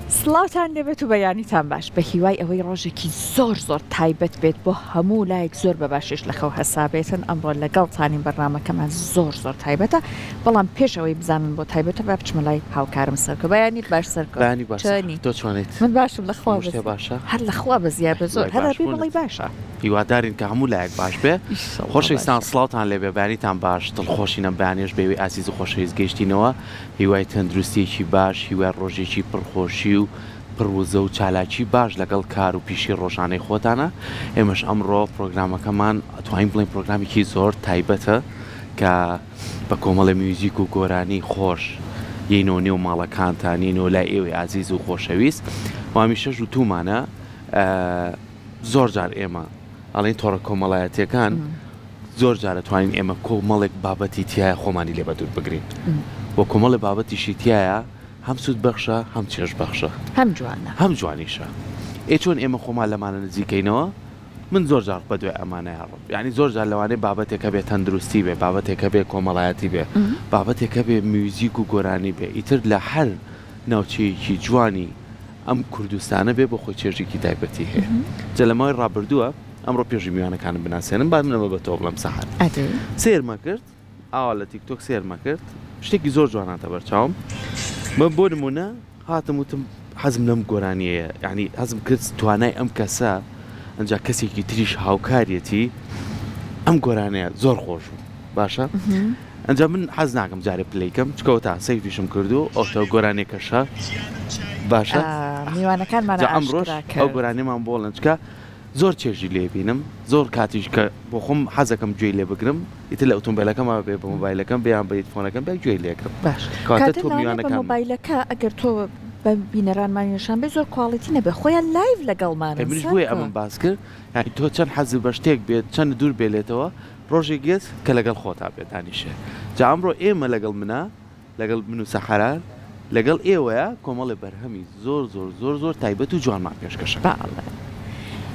سڵاوتان لێبێت و بەیانیتان باش بە هیوای ئەوەی ڕۆژێکی زۆر تایبەت بێت بۆ هەموو لایەک زۆر بە باشیش لەخەو هەسابێتن ئەمڕۆ لەگەڵتانین بەرنامەکەمان زۆر تایبەتە بەڵام پێشەوەی بزانن بۆ تایبەتە با بچمە لای هاوکارم سەرکە بەیانیت باش سەرکەنی تۆ چۆنیت من باشم لەخوا باشە هەر لەخوا بە زیاد بە زۆر هەر بڵی باشە هیوادارین کە هەموو لایەک باش بێ خۆشەویستان سڵاوتان لێبێ بەیانیتان باش دڵخۆشینە بەیانێش بێوی ئاسیز و خۆشەویست گەیشتینەوە هیوای تەندروستیەکی باش هیوای ڕۆژێکی پڕخۆشی و پڕوزە و چالاکی باش لەگەڵ کار و پیشی ڕۆژانەی خۆتانە ئێمەش ئەمڕۆ پرۆگرامەکەمان ئەتوانین بڵین پرۆگرامێکی زۆر تایبەتە کە بە کۆمەڵە میوزیک و گۆرانی خۆش یینەوە نێو ماڵەکانتان یینەوە لای ئێوەی ئازیز و خۆشەویست وامیشەش و تومانە زۆر جار ئێمە ئەڵێن تۆڕە کۆمەڵایەتیەکان زۆر جارە توانین ئێمە کۆمەڵێک بابەتی تایە خۆمانی لێ بەدور بگرین بۆ کۆمەڵی بابەتیشی تایە هەم سوود بەخشە هەم چێژ بەخشە هەم جوانیشە چۆن ئێمە خۆمان لەمانە نزیکەینەوە من زۆر جار بە دوای ئەمانە ڕب ینی زۆر جار لەوانەیە بابەتێکە بێت تەندروستی بێ بابەتێکە بێ کۆمەڵایەتی بێ بابەتێکە بێ میوزیک و گۆرانی بێ ئیتر لە هەر ناوچەیەکی جوانی ئەم کوردستانە بێ بۆ خۆی چێژێکی تایبەتی هەیە جە لەماوەی ڕابردووە ئەمڕۆ پێشی میوانەکانم بناسێنم بعد منەوە بە تۆ بڵم سەحر سێرمە کرد ئاوا لە تیکتۆک سێرمە کرد شتێکی زۆر جواناتە بەرچاوم من بۆ نمونە هاتم وتم حەزم لەم گۆرانیەیە یعنی حەزم کرد توانای ئەم کەسە ئەنجا کەسێکی تریش هاوکارێتی ئەم گۆرانەیە زۆر خۆش بوو باشە ئەنجا من حەز ناکەم جارێ پلەیکەم چکەوە تا سەیفیشم کردو ئەوتە گۆرانێکەشە باشە میوانەکانمان ئەمڕۆژ ئەو گۆرانێمان بۆڵن چکە زۆر چێژی لێ بینم زۆر کاتیش کە بۆ خۆم حەزەکەم گوێی لێ بگرم ئیتر لە ئۆتۆمبیلەکەمە بێ بە مۆبایلەکەم بێیان بە فۆنەکەم بێ گوێی لێکرم باش کاتە تۆ میوانەکەم مۆبایلەکە ئەگەر تۆ بە بینەرانمانیشان بێ زۆر کواڵیتی نەبێ خۆیان لایڤ لەگەڵمان منش بۆی ئەمن باس کرد یعنی تۆ چەند حەزی بە شتێک بێت چەند دوور بێلێتەوە ڕۆژێک گێت کە لەگەڵ خۆتا بێت دانیشێ جا ئەمڕۆ ئێمە لەگەڵ منە لەگەڵ من و سەحەران لەگەڵ ئێوەیە کۆمەڵی بەرهەمی زۆر تایبەت و جوانمان پێشکەشە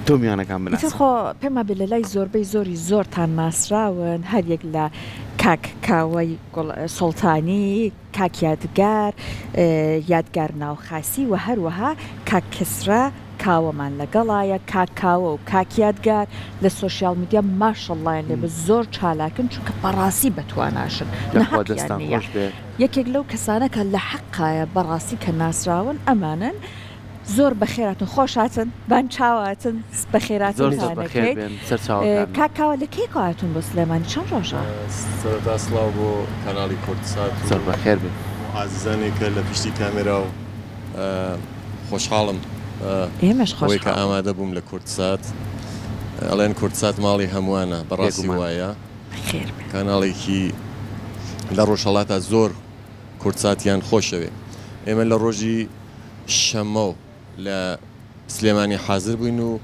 تۆ میوانەکان بناس خۆ پێما بێ لە لای زۆربەی زۆرتان ناسراون هەریەک لە کاک کاوەی سڵتانی کاک یادگار ناوخاسی و هەروەها کاک کەسرا کاوەمان لەگەڵایە کاک کاوە و کاک یادگار لە سۆشیال میدیا ماشەڵڵایان لێ بە زۆر چالاکن چونکە بەڕاستی بەتواناشن یەکێک لەو کەسانەکە لە حەقایە بەڕاستی کە ناسراون ئەمانن زۆر بەخێراتن خۆشاتن بان چاواتن بەخێراتەکەیت کاکاوە لە کێ کاتون بۆ سلێمانی چەند ڕۆژە سەرەتا سڵاو بۆ کەناڵی کورتسات زۆر بەخێر بن ئازیزانێکە لە پشتی کامێرا و خۆشحاڵم ئێمەش خۆی کە ئامادە بووم لە کورتسات ئەڵێن کورتسات ماڵی هەمووانە بەڕاستی وایە کاناڵێکی لە ڕۆژهەڵاتە زۆر کورتساتیان خۆشەوێ ئێمە لە ڕۆژی شەمە و لە سلێمانی حاضر بووین و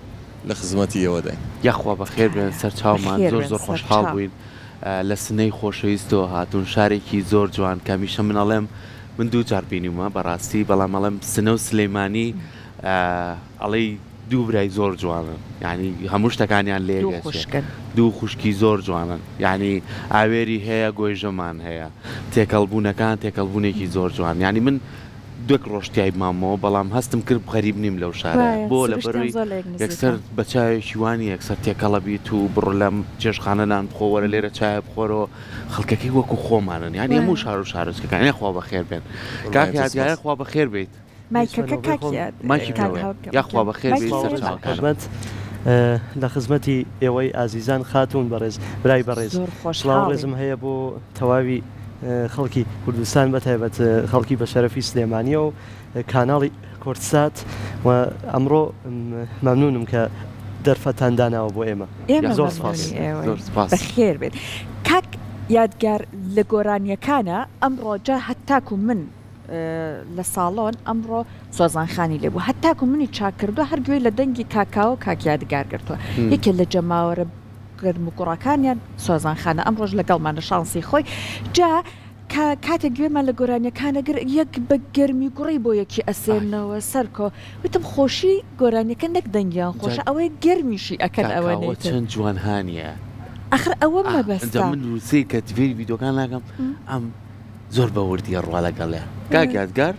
لە خزمەتی ئێوە داین یاخوا بەخێر بێن سەر چاومان زۆر خۆشحاڵ بووین لە سنەی خۆشەویستەوە هاتوون شارێکی زۆر جوان کامیشە من ئەڵێم من دوو جار بینیمە بەڕاستی بەڵام ئەڵێم سنە و سلەیمانی ئەڵەی دوو برای زۆر جوانن یعنی هەموو شتەکانیان لێگەشکن دوو خوشکی زۆر جوانن یعنی ئاوێری هەیە گۆیژەمان هەیە تێکەڵبوونەکان تێکەڵبوونێکی زۆر جوان یعنی من دوێک ڕۆشتیای مامەوە بەڵام هەستم کرد بخەریب نیم لەو شارە بۆ لە بەروی یەکسەر بە چاوێکی وانی یەکسەر تێکەڵە بیت و بڕ لەم چێشخانەدان بخۆوەرە لێرە چایە بخۆرەوە خەڵکەکەی وەکو خۆمانن یعنی هەموو شار و شارۆچکەکان خوا بەخێر بێن کاک یادگارە خوا بەخێر بیت یاخوا بەخێر بیت سەر چاوەکانت لە خزمەتی ئێوەی ئازیزان خاتون بەڕێز برای بەڕێز سڵاو ڕێزم هەیە بۆ تەواوی خەڵکی کوردستان بەتایبەت خەڵکی بە شەرەفی سلێمانیە و کاناڵی کورتسات و ئەمڕۆ مەمنونم کە دەرفەتانداناوە بۆ ئێمە زۆر بەخێر بێت کاک یادگار لە گۆرانیەکانە ئەمڕۆ جا هەتاکو من لە ساڵۆن ئەمڕۆ سۆزانخانی لێبوو هەتاکو منی چاکردو هەرگوێ لە دەنگی کاکاوە کاک یادگار گرتووە یەکێ لە جەماوەرە گەرم و کوڕەکانیان سۆزانخانە ئەم ڕۆژ لەگەڵمانە شانسی خۆی جا کاتێک گوێمان لە گۆرانیەکانە یەک بە گەرمی گوڕی بۆ یەکی ئەسێنەوە سەرکۆ وتم خۆشی گۆرانیەکە نەک دەنگیان خۆشە ئەوەی گەرمیشی ئەکەن ئەوە چەند جوانهانیە ئەخر ئەوە مەبەستە من رووسی کە تڤێری ڤیدۆکان ناکەم ئەم زۆر بەوردیە ڕوا لەگەڵێ کاک یادگار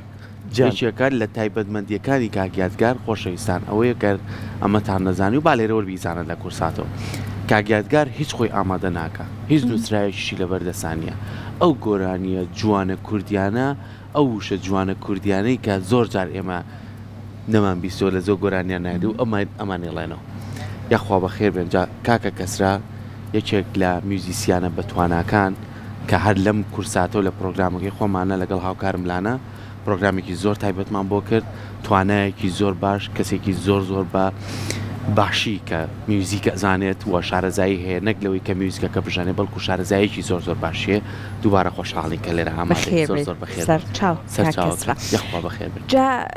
یەکێکە لە تایبەتمەندیەکانی کاگیادگار خۆشەویستان ئەوەیە گەر ئەمەتان نەزانی و با لێرەوە بیزانن لە کورساتەوە کاگیادگار هیچ خۆی ئامادە ناکە هیچ نووسرایەکیشی لە بەردەسانیە ئەو گۆرانیە جوانە کوردیانە ئەو وشە جوانە کوردیانەی کە زۆر جار ئێمە نەمان بیستەوە لە زۆر گۆرانیان نایدی و ئەمانێڵێنەوە یاخوا بە خێر بێنجا کاکە کەسرا یەکێک لە میوزیسیانە بەتواناکان کە هەر لەم کورساتەوە لە پرۆگرامەکەی خۆمانە لەگەڵ هاوکارم لانە پرۆگرامێکی زۆر تایبەتمان بۆ کرد توانایەکی زۆر باش کەسێکی زۆر بە باشی کە میوزیکە زانێت و شارەزایی هەیە نەک لەوەی کە میوزیکەکە بژانێ بەڵکو شارەزاییکی زۆر باشیە دووبارە خۆشحاڵین کە لێرە ئامادەی زۆر بەخێر یەخوا بەخێر جا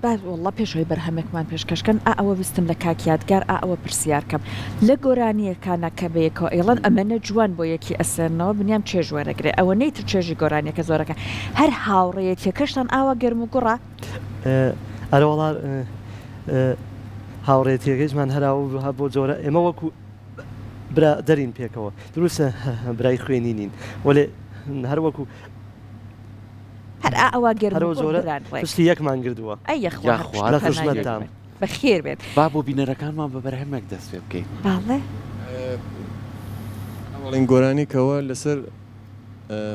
وڵا پێشەوەی بەرهەمێکمان پێشکەشکەن ئەوە ویستم لە کاکیادگار ئەوە پرسیارکەم لە گۆرانیەکانە کە بەیەکەوە ئێڵەن ئەمەنە جوان بۆ یەکی ئەسێنەوە بنیام چێژ وەرەگرێ ئەوە نەیتر چێژی گۆرانیەکە زۆرەکە هەر هاوڕێیەکێکەشتان ئاوا گەرم و گوڕە ئەرەوەڵا هاوڕێتیەکەیمان هەراوە بۆ جۆرە ئێمە وەکو برا دەرین پێکەوە دروستە برای خوێنینین وەێ هەر وەکو هەر ئەوە گەرم زۆرە پشتی یەکمان گردووە لە خزمەتتان بەخێر بێت با بۆ بینەرەکانمان بە بەرهەمێک دەست پێ بکەین باڵێ ئەوڵین گۆرانیکەوە لەسەر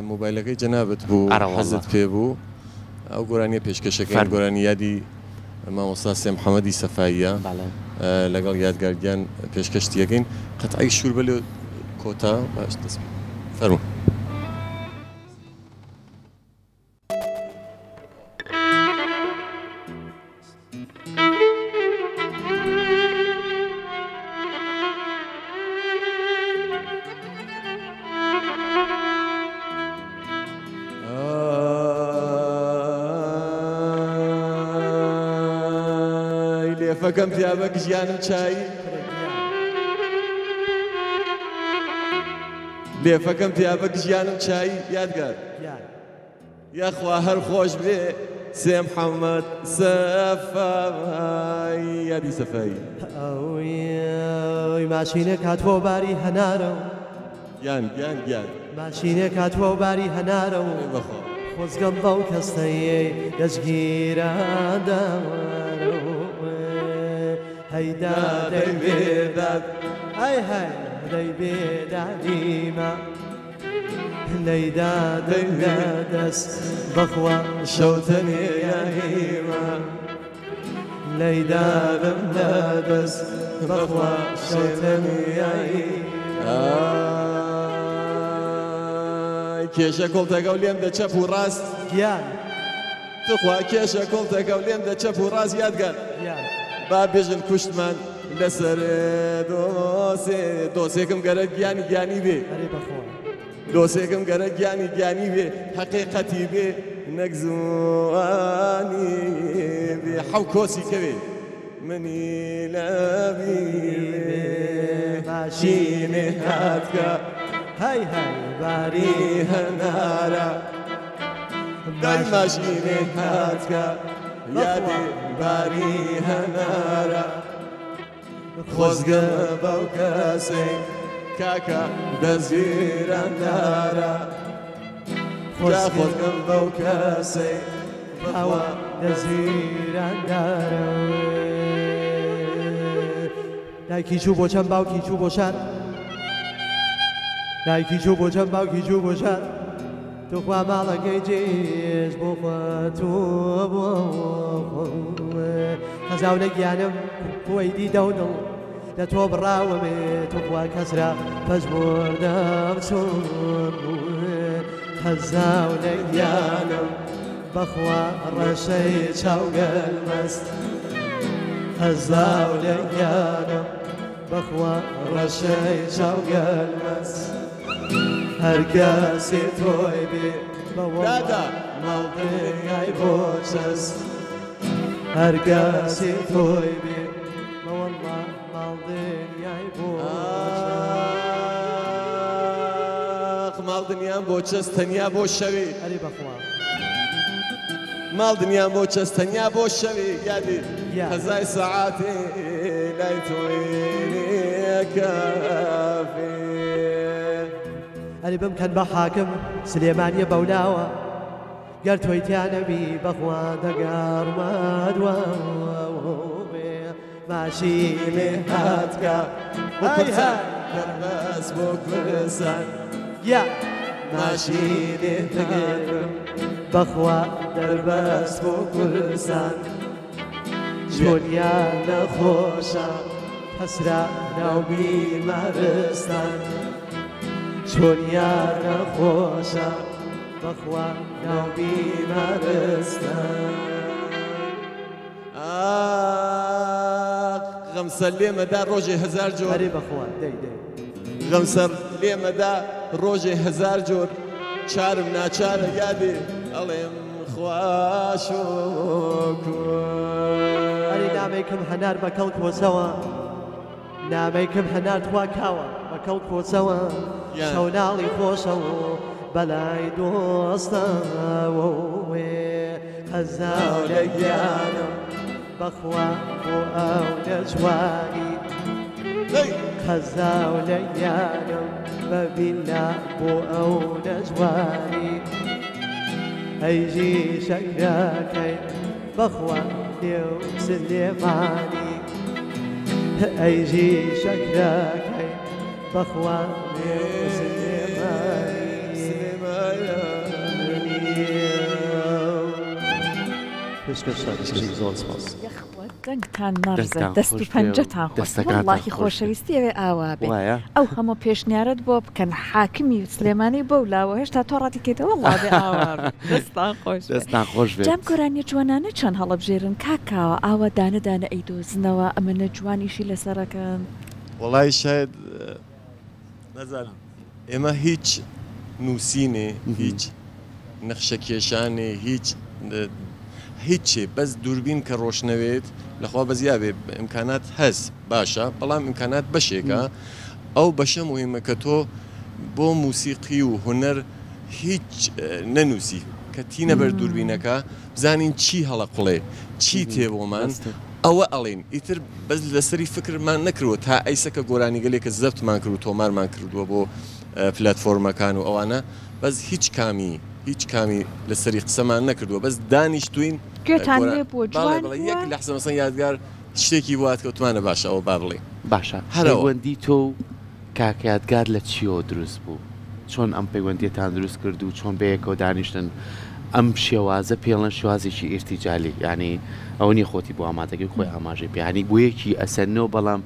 مۆبایلەکەی جەنابەت بوو حەزت پێ بوو ئەو گۆرانیە پێشکەشەکەی گۆرانی یادی مامۆستا سێ محەممەدی سەفاییە لەگەڵ یادگارگیان پێشکەشتیەکەین قەتعی شور بە لێ کۆتا باش دەست فەرموو فەکەم پیاوەک ژیانم چای لێفەکەم پیاوەک ژیانم چای یادگار یاخوا هەر خۆش بێ سێ محەممەد سەفای یادی سەفایی ئەوی ماشینێک هاتووە باری هەنارە گیان ماشینێک هاتووە باری هەنارە و بەخۆ خۆزگەم بەو کەستەیە دەستگیراداوە هەیدا دەیبێداد هەی دەیبێدادیمە لەیدا دەنگە دەست بەخوا شەوتەنێیایمە لەیدا دەنگە دەست بەخوا شەوتەنێیایی کێشە کۆڵتەگە و لێم دەچەپ و ڕاست گیان تخوا کێشە کۆڵتەگە و لێم دەچەپ و ڕاست یادگار با بێژن کوشتمان لەسەر دۆسێکم گەرە گیانی بێ دۆسێکم گەرە گیانی بێ حەقیقەتی بێ نەگزوانی بێ حەو کۆسی کەوێ منی لەبی ماشینێ هاتکە هەی باری هەنارە دای ماشینێ هاتکە یادێ باری هەنارە خۆزگە بەو کەسێ کاکە دەزیرەندارە خۆزگەم بەو کەسێ ئەوە دەزیرەندارە دایکی چوو بۆ چەند باوکی چوو بۆ شار دایکی چوو بۆ چەند باوکی چوو بۆ شار توخوا ماڵەکەی جێش بۆ خۆتۆ بۆ هەزاو لە گیانم بۆی دیدەونەوە لە تۆ بڕاوەمێ توخوا کەسرا پەژمردەم چۆن هەزاو لە گیانم بەخوا ڕەشەی چاوگەل مەست هەزاو لە گیانم بەخوا ڕەشەی چاوگەل مەست هەرکەسێ تۆی بێ بەوەدا ماڵدنیای بۆ چەست هەرکەسێ تۆی بێ بەوەڵا ماڵدنیای بۆ ماڵ دنیام بۆ چەست تەنیا بۆ شەوێ ئەری بەخوا ماڵ دنیام بۆ چەست تەنیا بۆ شەوێ یادێ هەزای سەعاتێ لای تۆی کافێ ئەری بمکەن بە حاکم سلێمانیە بەولاوە گەر تۆی تیانەبی بەخوا دەگەڕمەدوە ماشینێ هاتکە دەربەست بۆ کوردستان یا ماشینێ دەگەڕم بەخوا دەربەست بۆ کوردستان چۆنیان نەخۆشە حەسرا ناو بیمارستان چۆنیان نەخۆشە بەخوا ناو بیمارستان غەمسەر لێمەدا ڕۆژێ هەزار جۆر هەرێ بەخوا دەی غەمسەر لێمەدا ڕۆژێ هەزار جۆر چارم ناچارە یادێ ئەڵێم ئەری نامێکم هەنار بە کەڵ کۆسەوە نامێکم هەنار توا کاوە بە کەڵ کۆسەوە شەوناڵی خۆشە و بەلای دۆستەوە هەزاو لە گیانم بەخوا بۆ ئەو نەجوانی هەزاو لە گیانم بەبیلا بۆ ئەو نەجوانی ئەیژی شەکرەکەی بەخوا نێو سلێمانی ئەیژی شەکرەکەی بەخوا نێو زۆر سپاس. دەنگتان نەڕزە دەست و پەنجەتان خۆشی خۆشەویستی ئەوێ ئاوا بێ ئەو هەموو پێشنیارت بۆ بکەن حاکمی سلێمانی بەولاوە هێشتا تۆ ڕاتیکێتەوە وڵڵا ئاوا دەستان خۆش دەستان خۆش بێت جام گۆرانی جوانانە چەند هەڵەبژێرن کاکاوە ئاوە دانەدانە ئەیدۆزنەوە ئەمەنە جوانیشی لەسەرەکەن وڵی شاید نەزانم ئێمە هیچ نووسینێ هیچ نەخشەکێشانێ هیچێ بەس دووربین کە ڕۆشنەوێت لەخوا بەزیابێ ئیمکانات هەست باشە بەڵام ئیمکانات بەشێکە ئەو بەشە مهمە کە تۆ بۆ موسیقی و هوەر هیچ نەنووسی کە تینە بەر دووربینەکە بزانین چی هەڵە قوڵێ چی تێ بۆمان ئەوە ئەڵێن ئیتر بەس لەسەری فکرمان نەکردوە تا ئەیسەکە گۆرانی گەلێکە زەفتمان کرد و تۆمارمان کردووە بۆ پلەتفۆرمەکان و ئەوانە بەس هیچ کامی لەسەری قسەمان نەکردووە بەس دانیشتوین گوێتان لێ بۆ جوان یەک لە حسەمەسەن یادگار شتێکی وات کەوتمانە باشە ئەوە با بڵێ باشە هەرەوەندی تۆ کاکیادگار لە چیەوە دروست بوو چۆن ئەم پەیوەندیتان دروست کرد و چۆن بەیەکەوە دانیشتن ئەم شێوازە پێڵەن شێوازێکی ئیرتیجالی ینی ئەوە نیە خۆتی بۆ ئامادەگەی خۆی ئاماژەی پیانی گویەکی ئەسەرنەوە بەڵام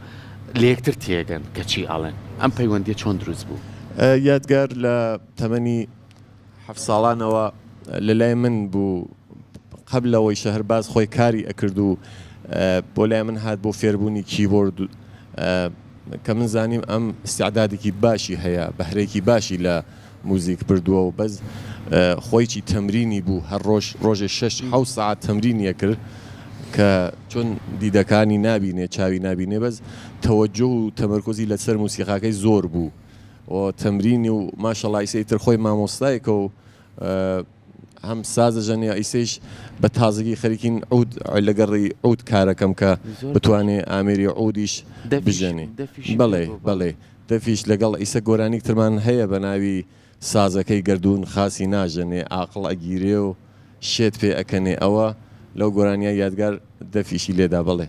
لە یەکتر تێگەن کە چی ئەڵێن ئەم پەیوەندیە چۆن دروست بوو یادگار لە تەمەنی 7 ساڵانەوە لەلای من بوو قبلەوەی شەهرباز خۆی کاری ئەکرد و بۆ لای من هات بۆ فێربوونی کیبۆرد کە من زانیم ئەم استعدادێکی باشی هەیە بەهرێکی باشی لە موزیک بردووە و بەس خۆیکی تەمرینی بوو هەر ڕۆژێ 6 ساعت تەمرینیە کرد کە چۆن دیدەکانی نابینێ چاوی نابینێ بەس تەوەجۆ و تەمەرکۆزی لەسەر موسیقاکەی زۆر بوو و تەمرینی و ماشەڵڵا ئیسەی تر خۆی مامۆستایەکە و هەم سازە ژەنێ ئیسەیش بە تازگی خەریکین عود لەگەڕی عود کارەکەم کە بتوانێت ئامێری عودیش بژێنێ بەڵێ دەفیش لەگەڵ ئیسە گۆرانی ترمان هەیە بە ناوی سازەکەی گردوون خاسی ناژەنێ ئاقڵ ئەگیرێ و شێت پێ ئەکەنێ ئەوە لەو گۆرانیا یادگار دەفیشی لێدا بڵێ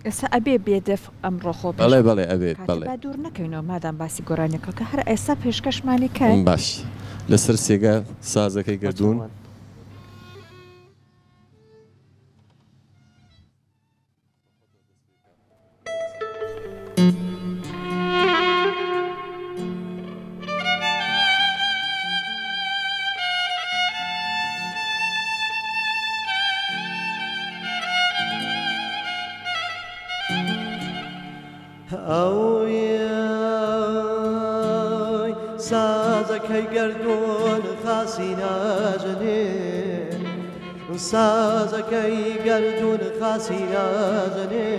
ئێستا ئەبێ بێدەف ئەمڕۆخۆ بەڵێ ئەبێت بەڵێ دوور نەکەینەوە مادام باسی گۆرانیەکە کە هەر ئێستا پێشکەشمانی کەین باش لەسەر سێگە سازەکەی گردوون سازەکەی گردوون خاسی ناژنێ سازەکەی گردوون خاسی ناژنێ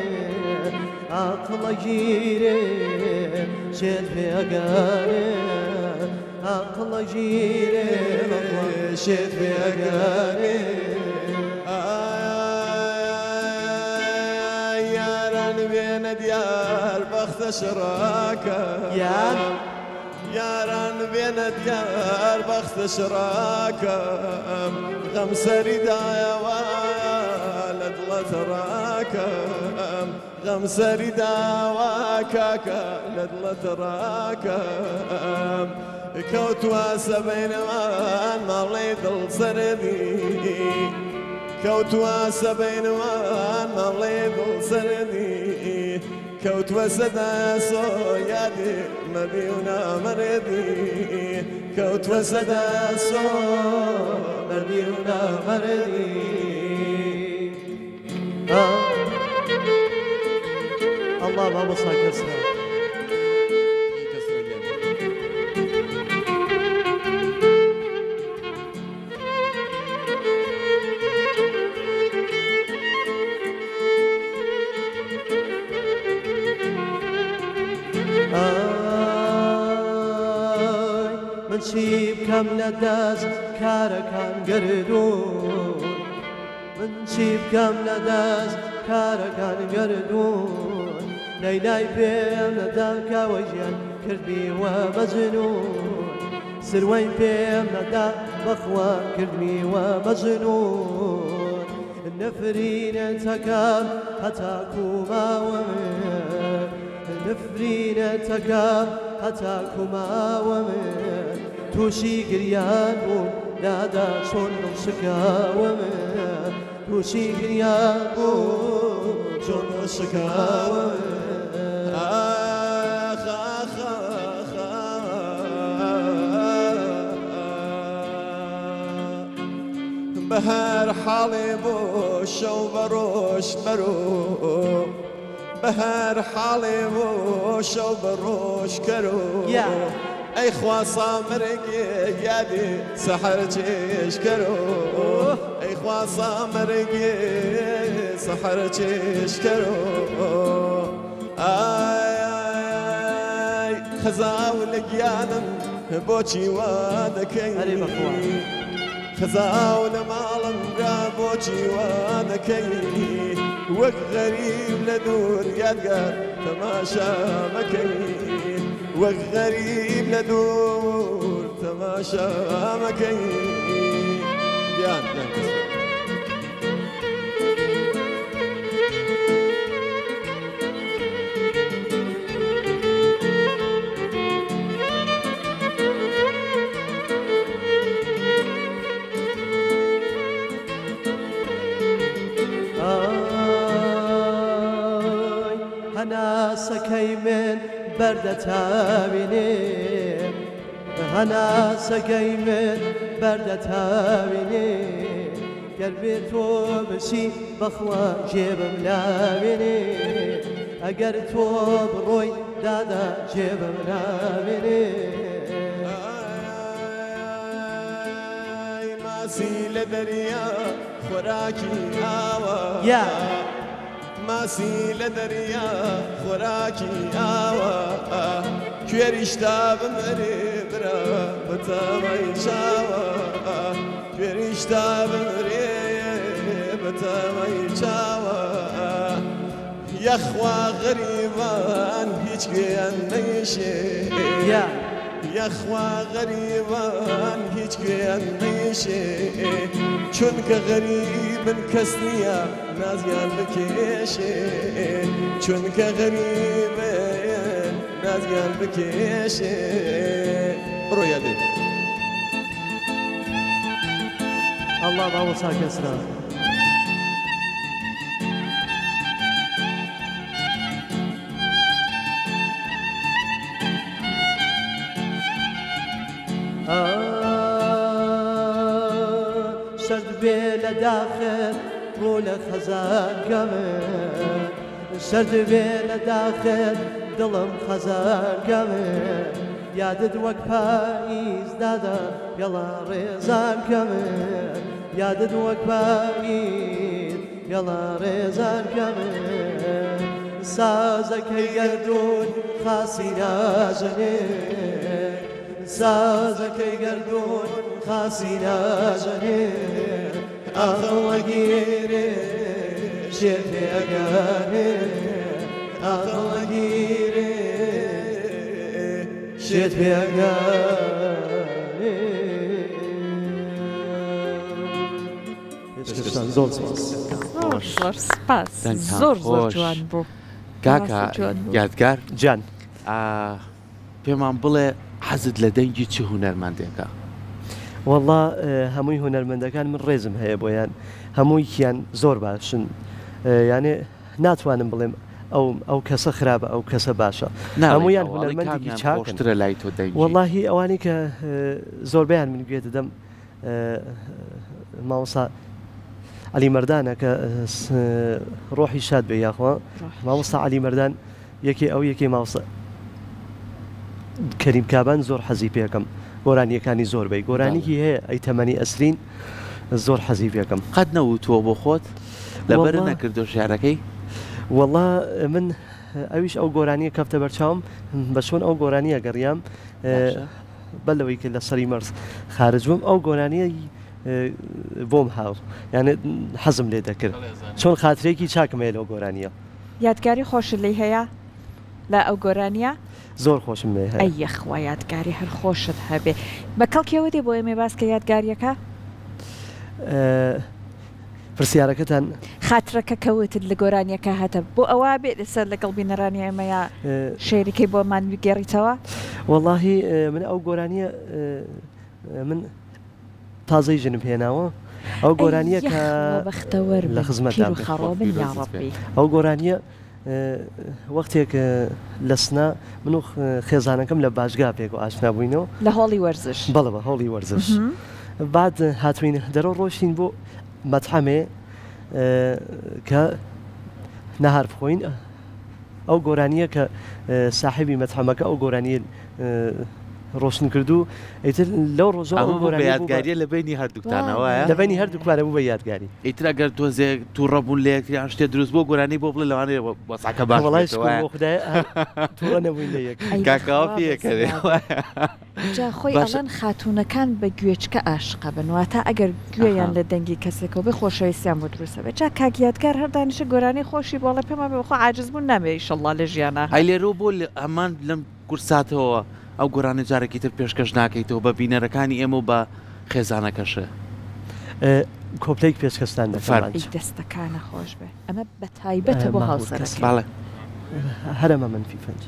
عەقڵە گیرێ شێت پێگەنێ عەقڵە گیرێ شێت پێگەنێ یاران وێنە دیار بەختە شڕاکە یاران بێنە دیار بەختە شڕاکەم غەم سەری دایەوە لە دڵەت ڕاکەم غەم سەری داوا کاکە لە دڵەت ڕاکەم کەوتووە سەبەینەوەن ماڵێ دڵ سەرەدی کەوتووە سەبەینەوەن ماڵێ دڵ سەرەدی کەوتوە سەدا سۆ یادێ مەبی و نامەرێدی کەوتوە سەدا سۆ مەردی و نامەرێدی الله بابا ساكسنا من شيب كم لداز كاركان قردون من شيب كم لداز كاركان قردون ليلاي بيم لداك وجيان كردبي ومجنون سروين بيم لدا بخوا كردبي ومجنون النفرين تكام هتاكما ومن النفرين تكام هتاكما ومن توشي قريان لادا شون شكا ومن توشي قريان شون شكا ومن بهار حالي بوش وبروش برو بهار حالي بوش وبروش كرو اي خواصا مرقي يادي سحر جيش كرو اي خواصا مرقي سحر جيش كرو اي خزاو لقيانم بوشي وادكي خزاو لمالم رابوشي وادكي وك غريب لدور يدقى تماشا مكي وك غريب لدور تماشا مكي ديان هنا سكي من بردة تابيني هنا سكي من بردة تابيني قلبي تو بشي بخوا جيب ملابيني اگر تو بروي دادا جيب ملابيني ماسي لدريا خوراكي آوا ماسی لدریا خوراکی آوا کوێریشتا بمرێ برا بەتەمای چاوە کوێریشتا بمرێ بەتەمای چاوە یەخوا غەریبان هیچ گوێیان نەیشێ یەخوا غەریبان هیچ گوێیان نەیشێ چونکە غەریبن کەس نییە نازیان بکێشێ چونکە غەریبن نازیان بکێشێ بڕۆ یادێ الله بابا ساكسنا سرد بيل داخل رول خزان كمان سرد بيل داخل دلم خزان كمان يادد وك پاییز دادا يلا ريزان كمان يادد وك پاییز يلا ريزان كمان سازك يقردون خاصي ناجني سازك يقردون خاصي ناجني أخلقيني شفي أقاني أخلقيني شفي دەچێت پێگە زۆر سپاس زۆر زۆر جوان بوو کاکە یادگار جان پێمان بڵێ حەزت لە دەنگی چ هونەرمەندێکە والله هەمووی هونەرمەندەکان من ڕێزم هەیە بۆیان هەمووییان زۆر باشن یانێ ناتوانم بڵێم ئەو کەسە خراپە ئەو کەسە باشە هەموویان هونەرمەندێکی چاکترە لای تۆ دەنگی واللهی ئەوانی کە زۆربیان من گوێ دەدەم مامۆستا علی مەردانە کە ڕۆحی شاد بێ یاخوا مامۆستا علی مەردان یەکێ مامۆستا کەریم کابان زۆر حەزی پێکەم گۆرانیەکانی زۆربەی گۆرانیکی هەیە ئەی تەمەنی ئەسرین زۆر حەزی پێکەم قەت نەوتووە بۆ خۆت لەبەر نەکردو شارەکەی والله من ئەویش ئەو گۆرانیە کەفتە بەرچاوم بە چۆن ئەو گۆرانیە گەڕیام بەلەوەی کە لە سەری مەرز خارج بووم ئەو گۆرانیە بۆم هاو یانە حەزم لێ دەکرد چۆن خاترێکی چاکمێ لەو گۆرانیە یادگاری خۆشت لێ هەیە لە ئەو گۆرانیە زۆر خۆشم لێ هەیە ئەی یەخوا یادگاری هەر خۆشت هەبێ بە کەڵکیەوە دێ بۆ ئێمێ باسکە یادگاریەکە پرسیارەکەتان خاترەکە کەوتت لە گۆرانیەکە هاتە بۆ ئەوە بێت لەسەر لەگەڵ بینەرانی ئێمەیە شێریکەی بۆمان گێڕیتەوە واللهی من ئەو گۆرانیە من تازەی ژنم هێناوە ئەو گۆرانیە کە بەختەوەر لە خزمەتدان خەڕۆبن یاڕەبی ئەو گۆرانیە وەختێک لە سنا من و خێزانەکەم لە باشگا پێک و ئاشنا بووینەوە لە هۆڵی وەرزش بەڵێ بە هۆڵی وەرزش بعد هاتوین دەرۆ ڕۆشتین بۆ مەتحەمێ کە نەهار بخۆین ئەو گۆرانیە کە ساحبی مەتحەمەکە ئەو گۆرانیە ڕۆشن کردو ئیتر لەو ڕۆژە یادگاریە لە بینی هەردووکتانەوە لە بینی هەردووکوارە بوو بە یادگاری ئیتر ئەگەر تۆزێک تو ڕەبوون لە یەکتریان شتێ دروست بۆ گۆرانی بۆ بڵێ لەوانێ بەساکە باش خدای تووڕە نەبووین لە یەک کاکاوە پێکەوێ جا خۆی ئەڵەن خاتوونەکان بە گوێچکە عاشقە بنواتە ئەگەر گوێیان لە دەنگی کەسێکەوە بێ خۆشەویستیان بۆ دروستە بێت جا کاک یادگار هەردانیشە گۆرانی خۆشی بۆڵە پێما بێ خۆ عاجز بوون نامێ ئیشەڵڵا لە ژیانە هەی لێرە بۆ هەمان لەم کورساتەوە ئەو گۆرانە جارێکی تر پێشکەش ناکەیتەوە بە بینەرەکانی ئێمە و بە خێزانەکەشە کۆپلەیەک پێشکەستان دەفەرمانی دەستەکانە خۆش بێ ئەمە بە تایبەتە بۆ هاوسەرەکە باڵێ هەرەمە منفی فەنج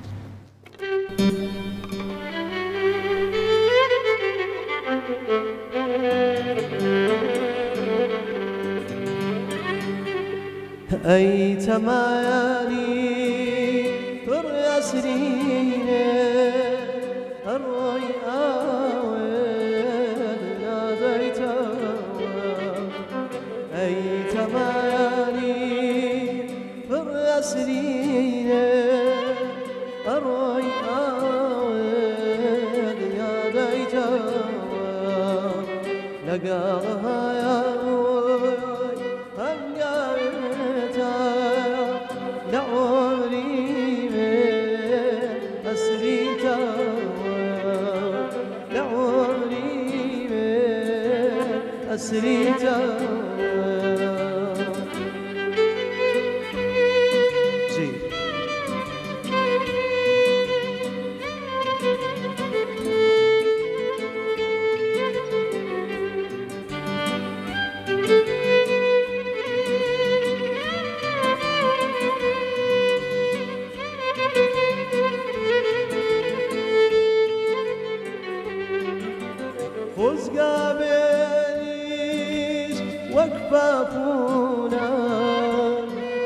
ئەی تەمایانی پڕ ئەسرینێ ئەڕۆی ئاوێت نادەیتەوە ئەی تەمایانی پڕ ئەسرینێ ئەڕۆی ئاوێت نادەیتەوە لەگەڵ أسريتا جيد وكفافونا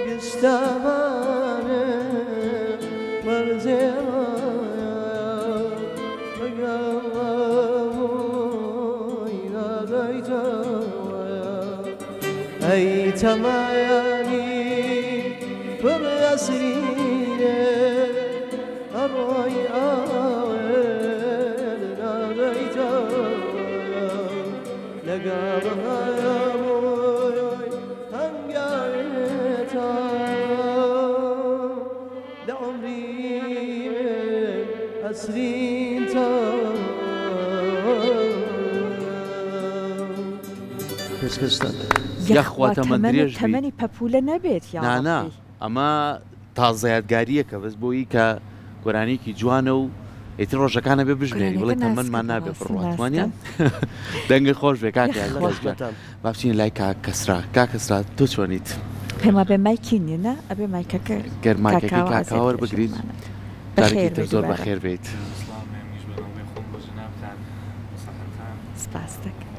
قستامانا مرزيما فقاوينا بيتوا أي تماياني فرسينا الرأي آوينا بيتوا لقابها یاخواتە درێژ تەمەنی پەپولە نەبێت یانا ئەمە تازە یادگاریەکە بەس بۆیی کە گۆرانێکی جوانە و ئیتر ڕۆژەکانە بێ بژمێری بڵێ تەمەنمان نابێ بڕاتوانیان دەنگە خۆش بێ کاکە بابچین لای کاکەسرا کاکەسرا تۆ چۆنیت؟ پێما بێ مایکینە ئەبێ مایکەکە گەرماکەکەی کاکاوە بگریت جارێکی تر زۆر بەخێر بێت. سپاس دەکەم.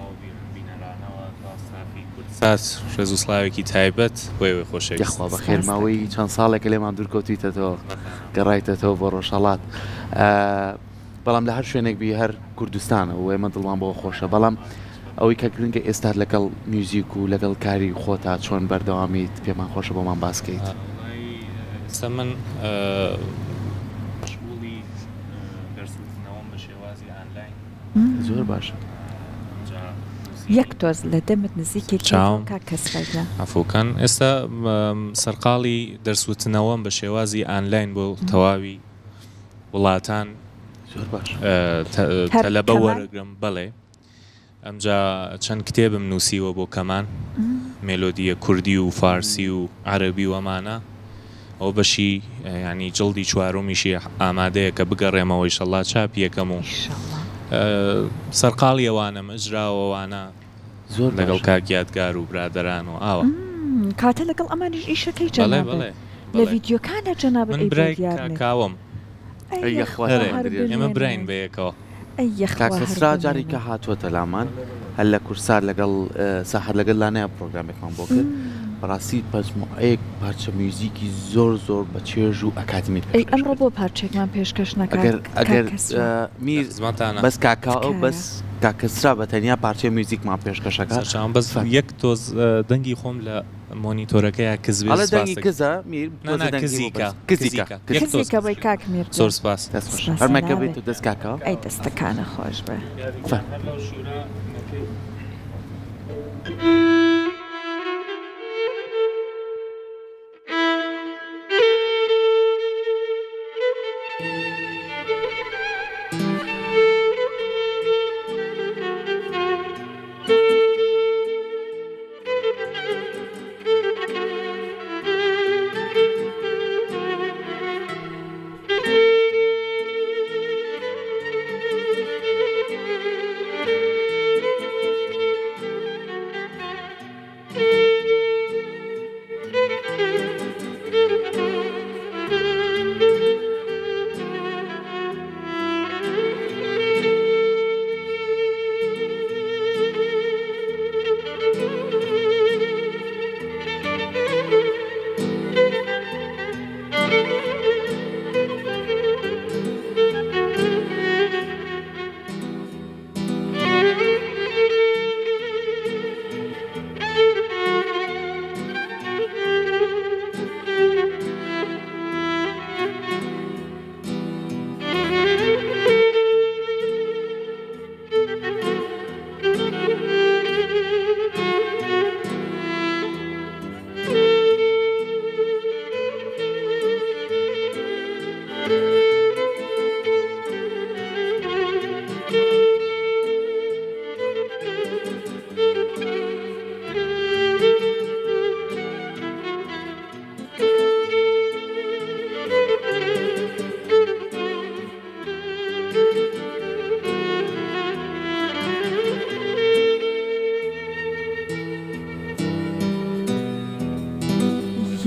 ڕێز و سڵاوێکی تایبەت بۆی خۆشەویست یخوا بەخێر ماوەی چەند ساڵێکە لێمان دوورکەوتیتەوە گەڕایتەوە بۆ ڕۆژهەڵات بەڵام لە هەر شوێنێک بی هەر کوردستانە و ئێمە دڵمان بۆ خۆشە بەڵام ئەوەی کە گرنگە ئێستا لەگەڵ میوزیک و لەگەڵ کاری خۆتا چۆن بەردەوامیت پێمان خۆشە بۆمان باسکەیت. ئێستا من مەشغوڵی دەرسوتنەوەم بە شێوازی ئانلاین زۆر باشە. یەک تۆز لە دەمت نزیکێکی کەسرا ئەفۆکان ئێستا سەرقاڵی دەرسوتنەوەم بە شێوازی ئانلاین بۆ تەواوی وڵاتان زۆر باش تەلەبە وەرەگرم بەڵێ ئەمجا چەند کتێبم نووسیوە بۆ کەمان مێلۆدیە کوردی و فارسی و عەرەبی و ئەمانە ئەو بەشی ینی جڵدی چوارۆمیشی ئامادەیە کە بگەڕێمەوە ئینشەڵڵا چاپی یەکەم و سەرقاڵی ئەوانە مەجراوەوانە زۆر لەگەڵ کاکیاتگار و برادەران و ئاوە کاتە لەگەڵ ئەمانش ئیشەکەی جەناب لە ڤیدیۆکانە جەناب من برای کاکاوم ئێمە براین بەیەکەوە کاکەسرا جارێکە هاتووەتە لامان هەر لە کورسار لەگەڵ ساحەر لەگەڵ لانەیە پرۆگرامێکمان بۆ کرد بەڕاستی پەچمەیەک پارچە میوزیکی زۆر زۆر بە چێژ و ئەکادمیت ئەمڕۆ بۆ پارچێکمان پێشکەش نەکات ئەگەر میر بەس کاکاو بەس کاکەسرا بە تەنیا پارچە میوزیکمان پێشکەشەکە بەس یەک تۆز دەنگی خۆم لە مۆنیتۆرەکەیە کزبێ دەنگی کزە میر کزیکە بەی کاک میر زۆر سپاس هەرمەکە بێت و دەست کاکاوە ئەی دەستەکانە خۆش بێ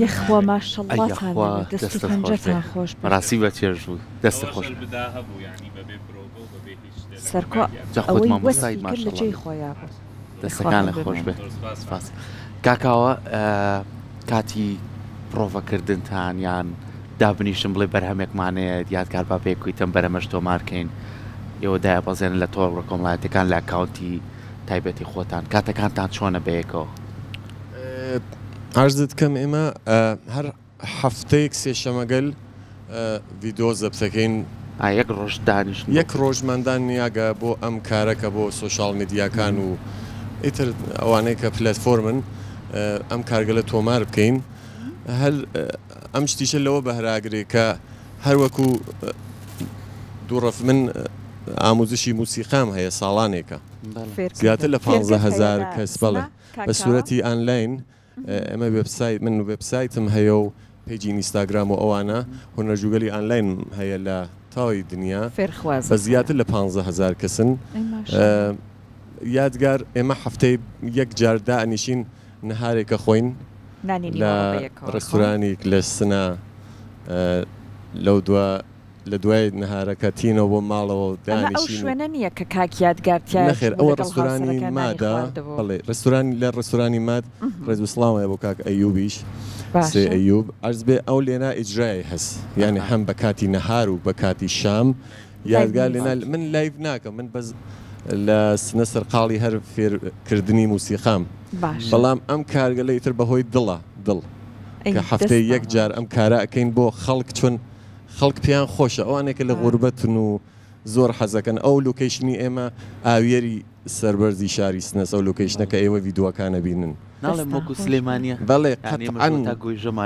یخوا ماشەڵڵاتان دەستی پەنجەتان خۆش ڕاستی بە چێژ بوو دەستە خۆش سەرکۆ ئەوەی وەسی کرد لە جێی خۆیان بوو دەستەکان لە خۆش بێت کاکاوە کاتی پرۆڤەکردنتان یان دابنیشم بڵێ بەرهەمێکمانەیە یادگار با پێکویتم بەرەمەش تۆمارکەین ئێوە دایە بەزێنن لە تۆڕ کۆمەڵایەتەکان لە ئەکاونتی تایبەتی خۆتان کاتەکانتان چۆنە بەیەکەوە عرضت کەم ئێمە هەر هەفتەیەک سێشەمەگەل ڤیدۆ زەبسەکەین یەک ڕۆژ دانیش یەک ڕۆژمەندان نیاگە بۆ ئەم کارەکە بۆ سۆشال میدیاکان و ئیتر ئەوانەیە کە پلەتفۆرمن ئەم کارگەلە تۆمار بکەین هەر ئەم شتیشە لەوە بەهراگرێ کە هەروەکو دووڕەف من ئاموزشی موسیقام هەیە ساڵانێکە زیاتر لە 15,000 کەس بەڵێ بە سوورەتی ئانلاین ئەمە وێبسایت من وێبسایتم هەیە و پیجی ئینستاگرام و ئەوانە هونەرجوگەلی ئانلاین هەیە لە تاوی دنیا فێرخواز بە زیاتر لە 15,000 کەسن یادگار ئێمە هەفتەی یەک جار دانیشین نەهارێکە خۆین لە ڕێستورانێک لە سنە لە دوای نەهارەکە تینەوە بۆ ماڵەوە دانیشین شوێنە نییە کە کاک یادگارتیان نەخێر ئەوە ڕێستورانی مادە بەڵێ ڕێستورانی لە ڕێستورانی ماد ڕێزوسڵامە بۆ کاک ئەیوبیش سێ ئەیوب عەرز بێ ئەو لێنا ئیجرای هەست یعنی هەم بە کاتی نەهار و بە کاتی شام یادگار لێنا من لایڤ ناکەم من بەس لە سنە سەرقاڵی هەر فێرکردنی موسیقام بەڵام ئەم کارگەلەی تر بەهۆی دڵ کە هەفتەی یەک جار ئەم کارە ئەەکەین بۆ خەڵک چۆن خەڵک پێیان خۆشە ئەوانێکە لە غوربەتن و زۆر حەزەکەن ئەو لوکیشنی ئێمە ئاویێری سەربەرزی شاری سنەس ئەو لوکیشنەکە ئێوە ڤیدیۆکانە بینن ناڵێ وەکو سلێمانیە بەڵێ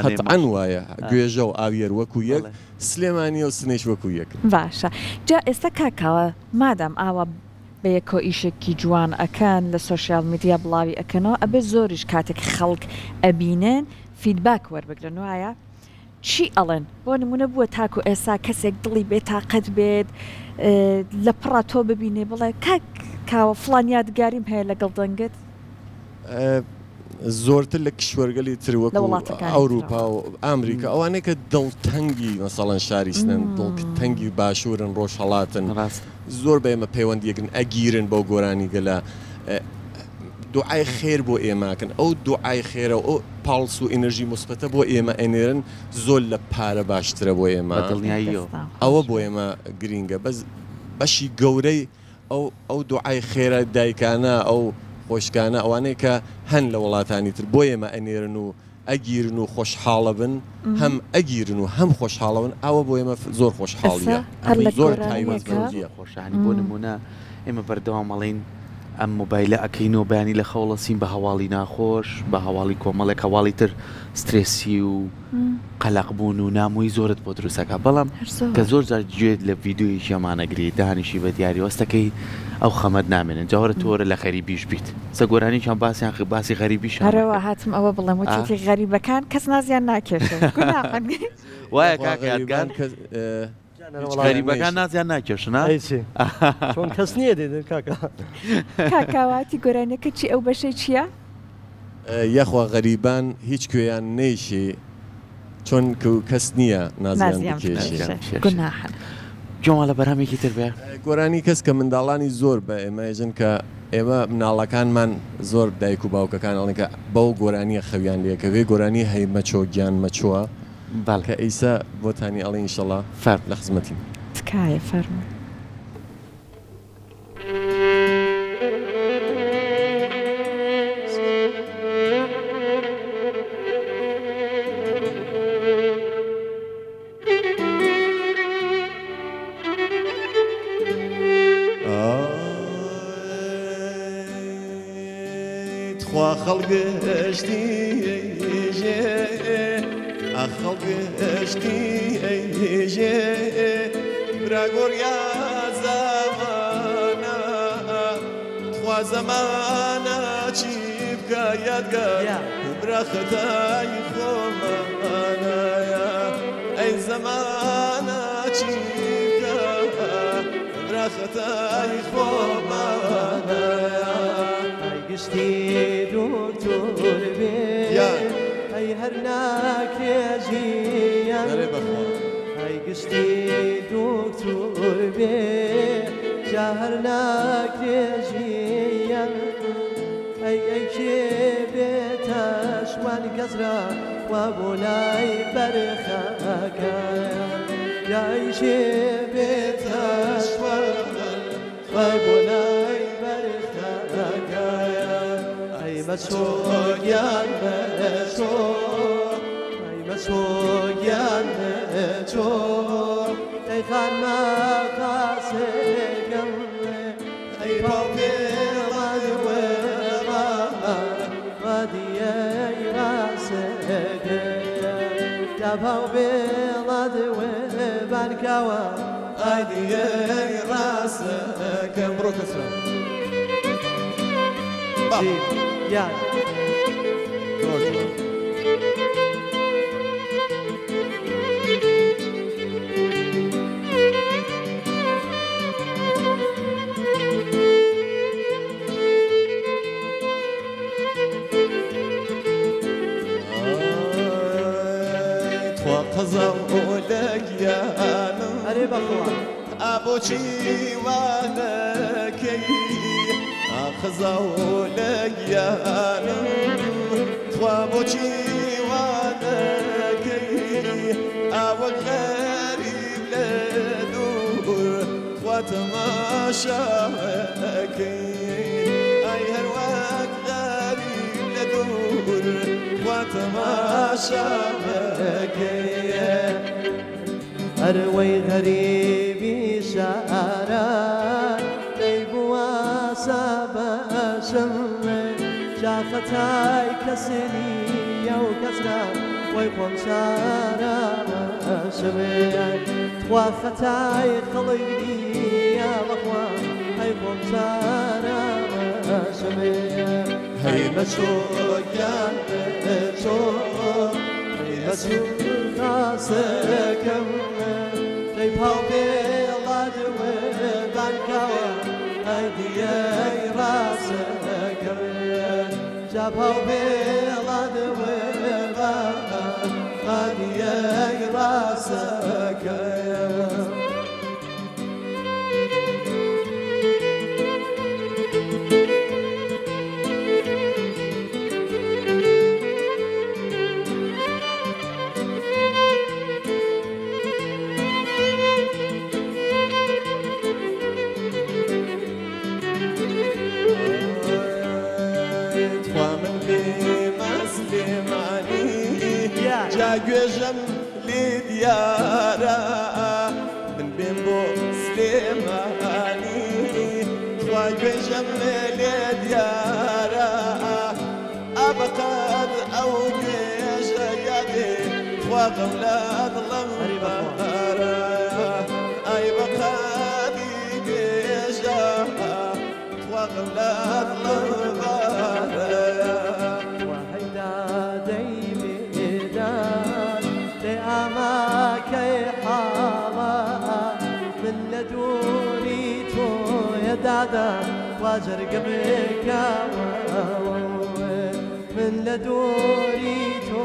قەتعەن وایە گوێژە و ئاویێر وەکو یەک سلێمانیە و سنەیش وەکو یەک باشە جا ئێستا کاکاوە مادام ئاوا بە یەکۆ ئیشێکی جوان ئەکەن لە سوۆشیال میدیا بڵاوی ئەکەنەوە ئەبێ زۆریش کاتێک خەڵک ئەبینن فیدباک وەربگرن وایە چی ئەڵێن بۆ نمونە بووە تاکو ئێستا کەسێک دڵی بێتاقەت بێت لە پڕا تۆ ببینێ بڵێ کاوە فڵان یادگاریم هەیە لەگەڵ دەنگت زۆرتر لە کشوەرگەلی تر وەکو ئەوروپا و ئەمریکا ئەوانەیە کە دڵتەنگی مەسەڵەن شاری سنن دڵتەنگی باشوورن ڕۆژهەڵاتن زۆر بە ئێمە پەیوەندیەکن ئەگیرن بەو گۆرانی گەلا دوعای خێر بۆ ئێماکەن ئەو دوعای خێرە و ئەو پاڵس و ئێنەرژی مثبەتە بۆ ئێمە ئەنێرن زۆر لە پارە باشترە بۆ ئێمە ئەوە بۆ ئێمە گرینگە بەشی گەورەی ئەو دوعای خێرە دایکانە ئەو خۆشکانە ئەوانەیە کە هەن لە وڵاتانی تر بۆ ئێمە ئەنێرن و ئەگیرن و خۆشحاڵە بن هەم ئەگیرن و هەم خۆشحاڵە بن ئەوە بۆ ئێمە زۆر خۆشحاڵیە زۆر تایبەتمەندیە خۆشانی بۆ نمونە ئێمە بەردەوام مەڵین ئەم مۆبایلە ئەکەینەوە بەیانی لە خەوڵەسین بە هەواڵی ناخۆش بە هەواڵی کۆمەڵێک هەواڵی تر سترێسی و قەلەقبوون و نامووی زۆرت بۆ دروستەکە بەڵام کە زۆر جار گوێت لە ڤیدیۆیەکی ئەمانەگری دانیشی بە دیاری وەستەکەی ئەو خەمەت نامێنن جاوەرە تۆرە لە غەریبیش بیت سەگۆرانیشان باسییان باسی غەریبیش هەرەوە هاتم ئەوە بڵێم وتی غەریبەکان کەس نازیان ناکێشن وایە کاکیان غەریبەکان نازیان ناکێشنا چۆن کەس نییە دێدن کاکە کاکاواتی گۆرانەکە چی ئەو بەشەی چییە؟ یەخوا غەریبان هیچ کوێیان نەیشێ چۆن کەس نییە نازیان گوناحن جۆمە لە بەرامێکی تر بێ گۆرانی کەس کە منداڵانی زۆر بە ئێمەژن کە ئێمە مناڵەکانمان زۆر دایک و باوکەکان ئەڵێنکە بەو گۆرانیە خەویان لێکەوێ گۆرانی هەیمەچۆ گیان مەچووە باڵکە ئەیسا بۆتانی ئەڵێ ئینشەڵا فەر لە خزمەتی تکایە فەرموو خەڵگەشتی خەڵگەشتی ئەیژێ براگۆریا زەمانە خوا زەمانە چی بکە یادگار برا خەتای خۆمانەیە ئەی زەمانە چی بکە برا خەتای خۆمانەیە گشتی دکتۆر بێ ئەی هەر ناکرێژیان ئەی گشتی دکتۆر بێ جا هەر ناکرێژیان ئەی کێ بێتە شوان کەسرا وا بۆ لای بەرخەکەیان یای کێ بێتە شوان وا بۆ لای بەرخەکەیان ئەی مەچۆگیان بەچۆ ئەی مەچۆگیان بەچۆ ئەی خانمە قاسێگەم ئەی باوێڵادوێ ڕادیەی ڕاستەکەیان تا باوێڵادوێ بانکاوە ڕادیەی ڕاستەکەم بڕۆ کەسرە Yeah. خزە لەگیانم ئەرێ بەخوا ئابۆچی وانەکەی خزە لەگیانم توا بۆچی وانەکەی ئاوە غەریب لە دوور توا تەماشاکەی ئای هەروەک غەریب لە دوور توا تەماشاکەی هەروەی غەریبی شاران دەی بواسە بەشم شاخەتای کەسنیە و کەسرا وەی خۆم شارە بەشمێن توا خەتای خەڵیە بەخوا ئەی خۆم شارە بەشمێن هەی بەچۆ گیان بەچۆ هەی بەچۆ خاسەکەم دەی پاو پێڵادوە بانکاوە ئەدیەی ڕاستەکەم جا پاو پێڵادوە ئەدیەی ڕاستەکەم گوێژەم لێ دیارە من بێم بۆ سلێمانی توا گوێژەم لێ دیارە ئابقەت ئەو گوێژە یادێ توا غەم لە دڵم بەهارە ئای بەقەدی گوێژە توا غەم لە دڵم بەهارە دادا واجرقم كاوى من لدوري تو